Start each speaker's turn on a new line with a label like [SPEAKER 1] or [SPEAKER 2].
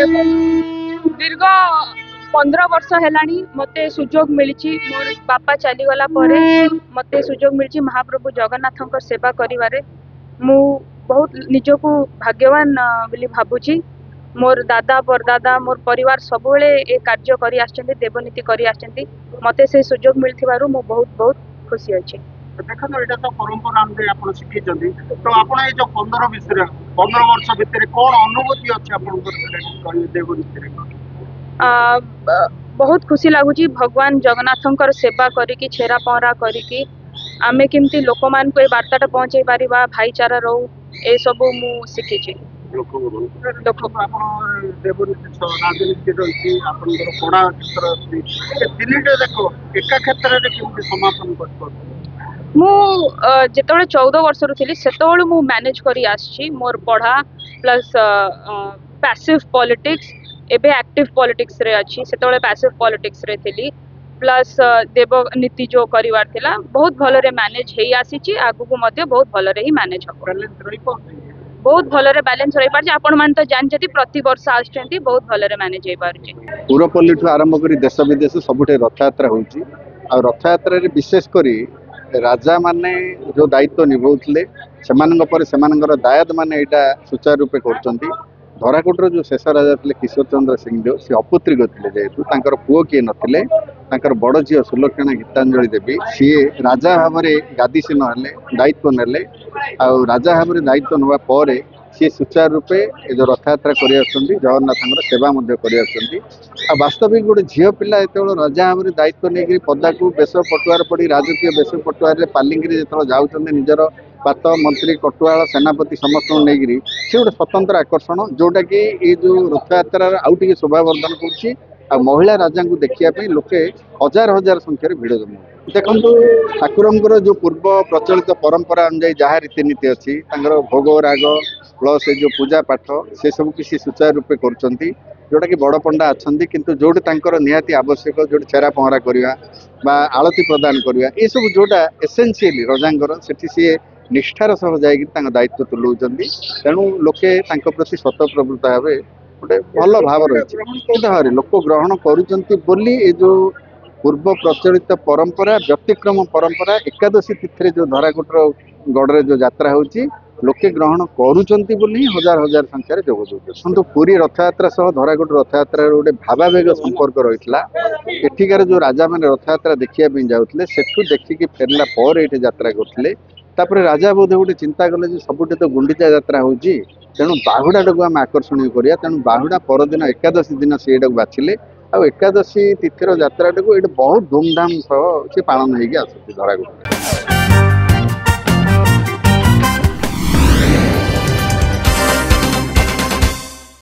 [SPEAKER 1] दीर्घ 15 वर्ष हेलानी मते सुजोग मिली मोर बापा चलीगला मते सुजोग मिली महाप्रभु जगन्नाथ सेवा करिवारे मु बहुत निजको भाग्यवान बोली भाबुची। मोर दादा परदादा मोर परिवार सबुले ए कार्य करी आछंती देवनीति करी आछंती मते से सुजोग मिलथिबारु मु बहुत बहुत खुशी अछि।
[SPEAKER 2] देखो एटा तो परंपरा हमरे आपण सिखि जंदी तो आपण ए जो 15 वर्ष भितर कोन अनुभूति अछि आपण को देवनीति रे
[SPEAKER 1] बहुत खुशी लगुची भगवान जगन्नाथंकर सेवा करिकी छेरा पहरा करिकी आमे केमती लोक मान को ए वार्ताटा पहुंचाई पारिबा भाईचारा रहू ए सब मु सिखिची।
[SPEAKER 2] लोक आपण देवनीति राजनीति रही आपण पढ़ा क्षेत्र अछि दिल्ली देखो एका क्षेत्र रे केमती समापन करतो
[SPEAKER 1] मु जेतबेले 14 वर्ष रु थिली सेतबेले मु मैनेज करी आछि मोर पढ़ा प्लस पैसिव पॉलिटिक्स एबे एक्टिव पॉलिटिक्स रे अछि सेतबेले पैसिव पॉलिटिक्स रे थिली प्लस देव नीति जो करिवार थिला बहुत भलो रे मैनेज हेई आसी छि आगु को मध्ये बहुत भलो रे ही मैनेज हो बहुत भलो रे बैलेंस रही पार आपण मान तो जान जति प्रति वर्ष आछंती बहुत भलो रे मैनेज हेई पार छि।
[SPEAKER 3] पुरपल्ली ठु आरंभ करी देश विदेश सबुठे रथ यात्रा होउची आ रथ यात्रा रे विशेष करी राजा माने जो दायित्व निभाउथिले सेमानंग पर सेमानंगर दायद माने एटा सुचारू रूपे करचंती। धराकोटर जो शेष राजा थे किशोर चंद्र सिंहदेव से अपुत्रिक थे जेहेतु तांकर पुओ किए नथिले तांकर बड़ झील सुलक्षणा गीतांजलि देवी सी राजा भाव में गादीसीन हेले दायित्व नेले आ राजा भाव में दायित्व नवा पर सी सुचारू रूपे जो रथ यात्रा कर जगन्नाथ सेवा कर वास्तविक गोटे झील पिला जो राजा भाव में दायित्व नहीं पदा को बेश पटुआर पड़ी राजकीय बेश पटुआर पालिंगी जो जाऊँ निजर पात मंत्री कटुआल सेनापति समस्त नहीं सी गोटे स्वतंत्र आकर्षण जोटा कि ये जो रथ यात्रा आउ टे शोभावर्धन कर महिला राजा को देखा लोके हजार हजार संख्यार भिड़ जम देखु ठाकुर जो पूर्व प्रचलित परंपरा अनुजाई जहाँ रीतिनीति अच्छी भोग राग प्लस जो पूजा पाठ से सब किसी सुचारू रूपे कर जोटा कि बड़ पंडा अच्छा किंतु जोटे निहाती आवश्यक जो छेरा पहरा करवा आलती प्रदान करवा ये सब जोटा एसेंशियली रजांगर सेठी सी निष्ठार सह जाकर दायित्व तुलाऊँ तेणु लोके प्रति स्वतः प्रवृत्त भाव गोटे भल भाव रही लोक ग्रहण करुँच जो पूर्व प्रचलित परंपरा व्यतिक्रम परंपरा एकादशी तिथि जो धराकोटर गढ़ जो यात्रा होची लोके ग्रहण करुँच हजार हजार संख्यार जोग दौरान पुरी रथ यात्रा सह धराकोट रथ यात्रा गोटे भावावेग संपर्क रही एठिकार जो राजा मैंने रथ यात्रा देखा जाते सेठू देखिकी फेरला पर ये यात्रा करते तापर राजा बोध गोटे चिंता कले सबुठे तो गुंडीचा यात्रा होची तेणु बाहुड़ा टाक आम आकर्षण करिया तेणु बाहुड़ा परदिन एकादशी दिन से बाछिले आ एकादशी तिथि यात्रा टाक बहुत धूमधाम सह पालन होगी आस धराकोट।